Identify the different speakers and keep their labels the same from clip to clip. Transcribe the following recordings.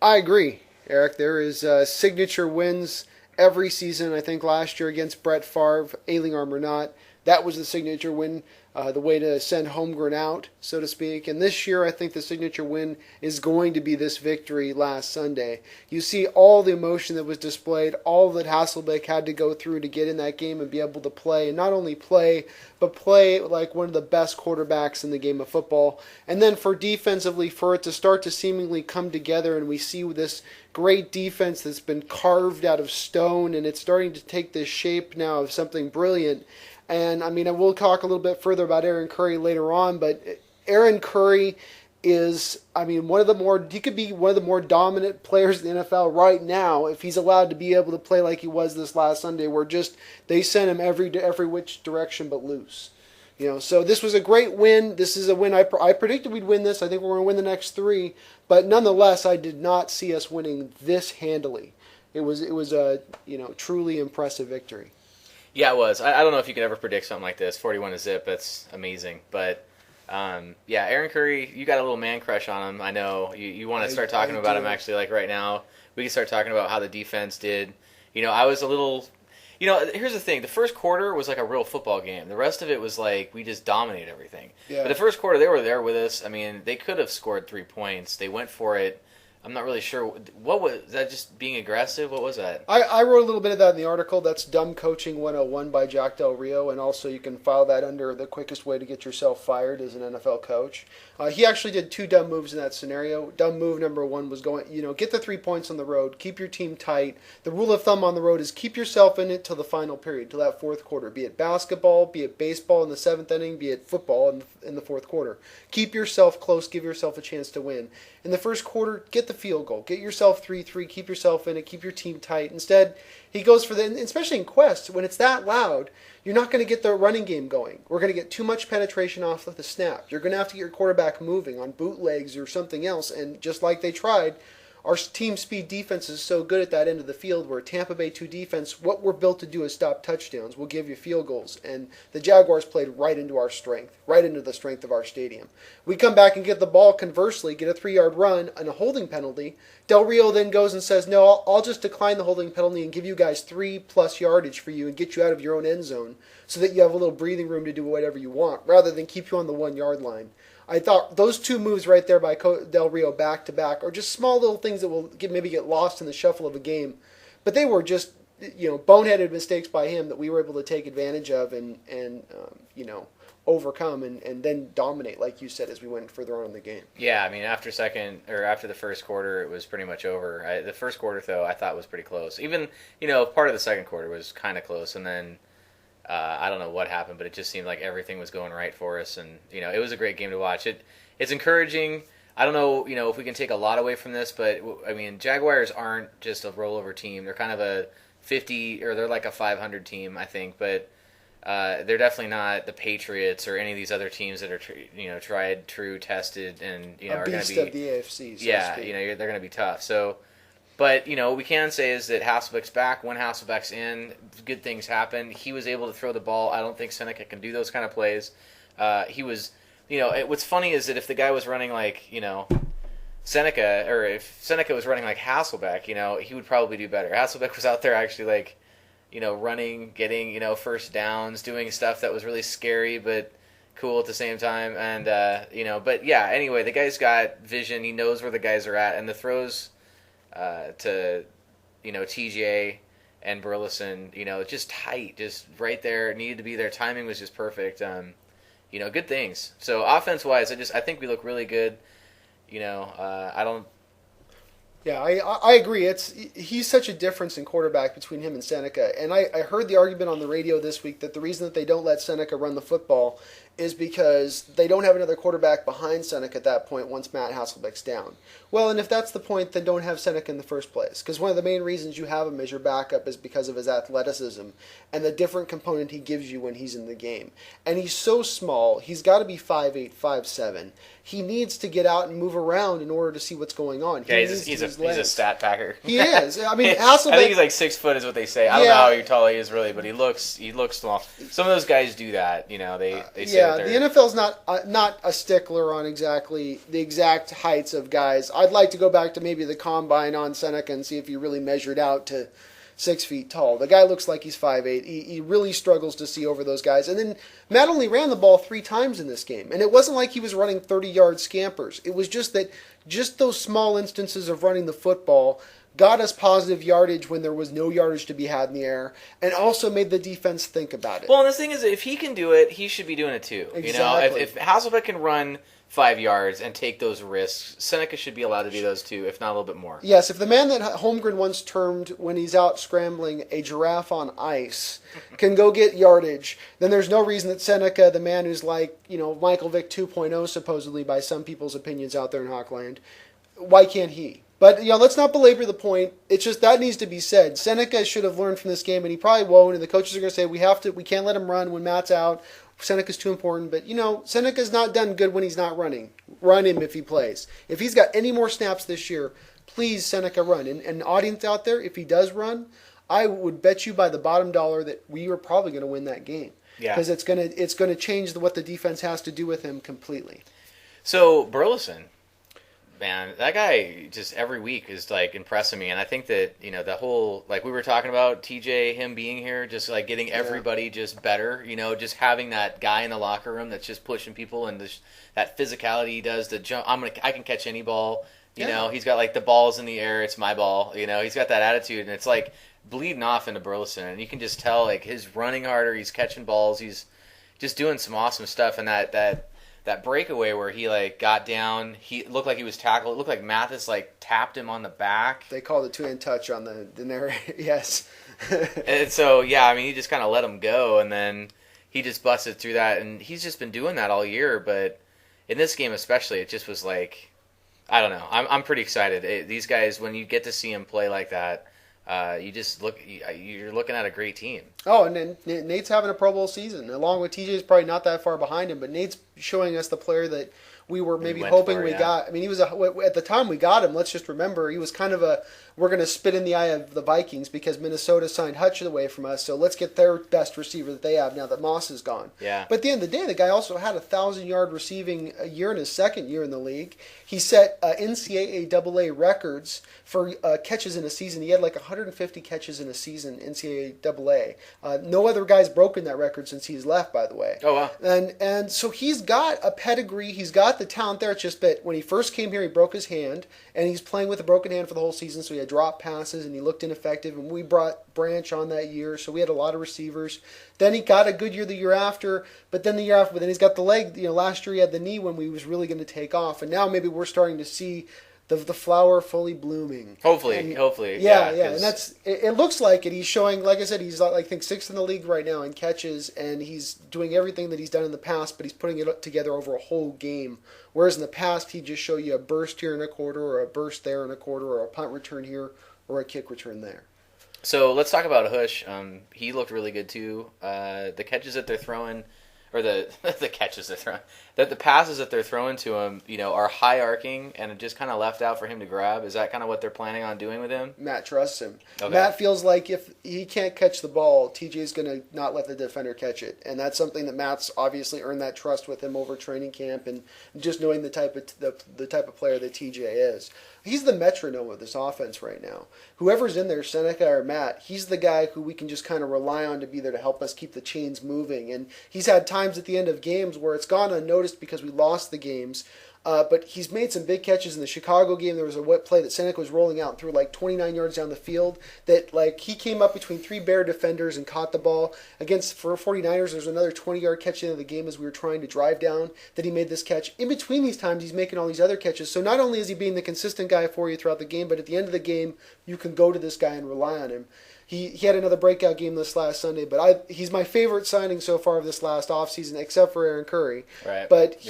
Speaker 1: I agree, Eric. There is signature wins every season. I think last year against Brett Favre, ailing arm or not, that was the signature win, the way to send Holmgren out, so to speak. And this year, I think the signature win is going to be this victory last Sunday. You see all the emotion that was displayed, all that Hasselbeck had to go through to get in that game and be able to play, and not only play, but play like one of the best quarterbacks in the game of football. And then for defensively, for it to start to seemingly come together, and we see this great defense that's been carved out of stone, and it's starting to take this shape now of something brilliant. And I mean, I will talk a little bit further about Aaron Curry later on, but Aaron Curry is, I mean, he could be one of the more dominant players in the NFL right now if he's allowed to be able to play like he was this last Sunday, where they sent him every which direction but loose. So this was a great win. This is a win. I predicted we'd win this. I think we're going to win the next three, but nonetheless, I did not see us winning this handily. It was a truly impressive victory.
Speaker 2: Yeah, it was. I don't know if you could ever predict something like this. 41-0, that's amazing. But, Aaron Curry, you got a little man crush on him. I know. You want to start talking about him, actually, like right now. We can start talking about how the defense did. I was a little... here's the thing. The first quarter was like a real football game. The rest of it was like we just dominated everything. Yeah. But the first quarter, they were there with us. I mean, they could have scored 3 points. They went for it. I'm not really sure. What was that? Just being aggressive? What was that?
Speaker 1: I wrote a little bit of that in the article. That's Dumb Coaching 101 by Jack Del Rio, and also you can file that under the quickest way to get yourself fired as an NFL coach. He actually did 2 dumb moves in that scenario. Dumb move number 1 was get the 3 points on the road, keep your team tight. The rule of thumb on the road is keep yourself in it till the final period, till that fourth quarter. Be it basketball, be it baseball in the 7th inning, be it football in the fourth quarter. Keep yourself close, give yourself a chance to win. In the first quarter, get the field goal. Get yourself 3-3, keep yourself in it, keep your team tight. Instead, he goes for especially in Quest, when it's that loud, you're not going to get the running game going. We're going to get too much penetration off of the snap. You're going to have to get your quarterback moving on bootlegs or something else, and just like they tried, our team speed defense is so good at that end of the field where Tampa Bay 2 defense, what we're built to do is stop touchdowns. We'll give you field goals. And the Jaguars played right into our strength, right into the strength of our stadium. We come back and get the ball, conversely, get a 3-yard run and a holding penalty. Del Rio then goes and says, no, I'll just decline the holding penalty and give you guys 3+ yardage for you and get you out of your own end zone so that you have a little breathing room to do whatever you want, rather than keep you on the 1-yard line. I thought those 2 moves right there by Del Rio back to back are just small little things that will maybe get lost in the shuffle of a game, but they were just boneheaded mistakes by him that we were able to take advantage of and overcome and then dominate, like you said, as we went further on in the game.
Speaker 2: Yeah, I mean after the first quarter, it was pretty much over. The first quarter though I thought was pretty close. Even part of the second quarter was kind of close, and then. I don't know what happened, but it just seemed like everything was going right for us, and it was a great game to watch. It's encouraging. I don't know, if we can take a lot away from this, but I mean, Jaguars aren't just a rollover team. They're kind of a 50 or they're like a 500 team, I think, but they're definitely not the Patriots or any of these other teams that are tried, true, tested, and are going to be
Speaker 1: of the AFC.
Speaker 2: They're going to be tough. So. But, what we can say is that Hasselbeck's back. When Hasselbeck's in, good things happen. He was able to throw the ball. I don't think Seneca can do those kind of plays. He was, what's funny is that if the guy was running like, Seneca, or if Seneca was running like Hasselbeck, he would probably do better. Hasselbeck was out there actually running, getting, first downs, doing stuff that was really scary but cool at the same time. And, but yeah, anyway, the guy's got vision. He knows where the guys are at. And the throws... to TJ and Burleson, just tight, just right there, needed to be there. Timing was just perfect. Good things. So offense wise, I think we look really good. I don't.
Speaker 1: Yeah, I agree. He's such a difference in quarterback between him and Seneca. And I heard the argument on the radio this week that the reason that they don't let Seneca run the football is because they don't have another quarterback behind Seneca at that point once Matt Hasselbeck's down. Well, and if that's the point, then don't have Seneca in the first place. Because one of the main reasons you have him as your backup is because of his athleticism and the different component he gives you when he's in the game. And he's so small, he's got to be 5'8", 5'7". He needs to get out and move around in order to see what's going on.
Speaker 2: Yeah, he's a stat packer.
Speaker 1: He is. I mean, Hasselbeck...
Speaker 2: I think he's like 6 foot is what they say. I don't know how tall he is really, but he looks small. Some of those guys do that. They say
Speaker 1: Yeah, the NFL's not a stickler on exactly the exact heights of guys. I'd like to go back to maybe the combine on Seneca and see if he really measured out to 6 feet tall. The guy looks like he's 5'8". He really struggles to see over those guys. And then Matt only ran the ball 3 times in this game. And it wasn't like he was running 30-yard scampers. It was just that those small instances of running the football got us positive yardage when there was no yardage to be had in the air, and also made the defense think about it.
Speaker 2: Well, and the thing is, if he can do it, he should be doing it too.
Speaker 1: Exactly.
Speaker 2: You know, if Hasselbeck can run 5 yards and take those risks, Seneca should be allowed to do those too, if not a little bit more.
Speaker 1: Yes, if the man that Holmgren once termed when he's out scrambling a giraffe on ice can go get yardage, then there's no reason that Seneca, the man who's like, Michael Vick 2.0 supposedly by some people's opinions out there in Hawkland, why can't he? But, let's not belabor the point. It's just that needs to be said. Seneca should have learned from this game, and he probably won't, and the coaches are going to say, we can't let him run when Matt's out. Seneca's too important. But, Seneca's not done good when he's not running. Run him if he plays. If he's got any more snaps this year, please, Seneca, run. And audience out there, if he does run, I would bet you by the bottom dollar that we are probably going to win that game.
Speaker 2: Yeah.
Speaker 1: Because it's going to change what the defense has to do with him completely.
Speaker 2: So, Burleson. Man, that guy just every week is like impressing me, and I think that the whole we were talking about TJ, him being here, just like getting everybody just better, just having that guy in the locker room that's just pushing people and that physicality he does to jump. I can catch any ball, you know. He's got like the ball's in the air, it's my ball, He's got that attitude, and it's like bleeding off into Burleson, and you can just tell like he's running harder, he's catching balls, he's just doing some awesome stuff, and that breakaway where he got down, he looked like he was tackled. It looked like Mathis tapped him on the back.
Speaker 1: They called it two-hand touch on the narrator. Yes.
Speaker 2: And so he just kind of let him go, and then he just busted through that, and he's just been doing that all year. But in this game especially, it just was I don't know. I'm pretty excited. These guys, when you get to see him play like that, you're looking at a great team. Oh,
Speaker 1: and then Nate's having a Pro Bowl season, along with TJ's probably not that far behind him, but Nate's showing us the player that we were maybe hoping we got. I mean, he was at the time we got him. Let's just remember he was kind of we're going to spit in the eye of the Vikings because Minnesota signed Hutch away from us. So let's get their best receiver that they have now that Moss is gone.
Speaker 2: Yeah.
Speaker 1: But at the end of the day, the guy also had 1,000-yard receiving a year in his second year in the league. He set NCAA AA records for catches in a season. He had 150 catches in a season, NCAA AA. No other guy's broken that record since he's left, by the way.
Speaker 2: Oh, wow.
Speaker 1: And so he's got a pedigree. He's got the talent there. It's just that when he first came here, he broke his hand, and he's playing with a broken hand for the whole season, so he had drop passes, and he looked ineffective, and we brought Branch on that year, so we had a lot of receivers. Then he got a good year the year after, but then he's got the leg. Last year he had the knee when we was really going to take off, and now maybe we're starting to see the flower fully blooming.
Speaker 2: Hopefully.
Speaker 1: Yeah. And it looks like it. He's showing, like I said, he's I think 6th in the league right now in catches, and he's doing everything that he's done in the past, but he's putting it together over a whole game. Whereas in the past, he'd just show you a burst here in a quarter, or a burst there in a quarter, or a punt return here, or a kick return there.
Speaker 2: So let's talk about Hush. He looked really good too. The catches that they're throwing, or the catches they're throwing, the passes that they're throwing to him, are high arcing and just kind of left out for him to grab. Is that kind of what they're planning on doing with him?
Speaker 1: Matt trusts him.
Speaker 2: Okay.
Speaker 1: Matt feels like if he can't catch the ball, TJ's going to not let the defender catch it, and that's something that Matt's obviously earned that trust with him over training camp and just knowing the type of player that TJ is. He's the metronome of this offense right now. Whoever's in there, Seneca or Matt, he's the guy who we can just kind of rely on to be there to help us keep the chains moving. And he's had times at the end of games where it's gone unnoticed because we lost the games. But he's made some big catches in the Chicago game. There was a play that Seneca was rolling out and threw 29 yards down the field that he came up between 3 Bear defenders and caught the ball. For 49ers, there's another 20-yard catch at the end of the game as we were trying to drive down that he made this catch. In between these times, he's making all these other catches. So not only is he being the consistent guy for you throughout the game, but at the end of the game, you can go to this guy and rely on him. He had another breakout game this last Sunday, but he's my favorite signing so far of this last offseason, except for Aaron Curry.
Speaker 2: Right.
Speaker 1: But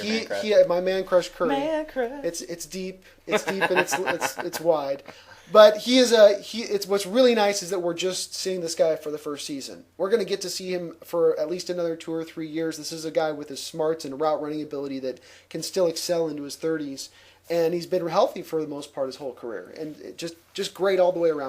Speaker 1: my man crush Curry.
Speaker 2: Man crush.
Speaker 1: It's deep, and it's wide. But it's what's really nice is that we're just seeing this guy for the first season. We're going to get to see him for at least another 2 or 3 years. This is a guy with his smarts and route running ability that can still excel into his 30s, and he's been healthy for the most part his whole career, and just great all the way around.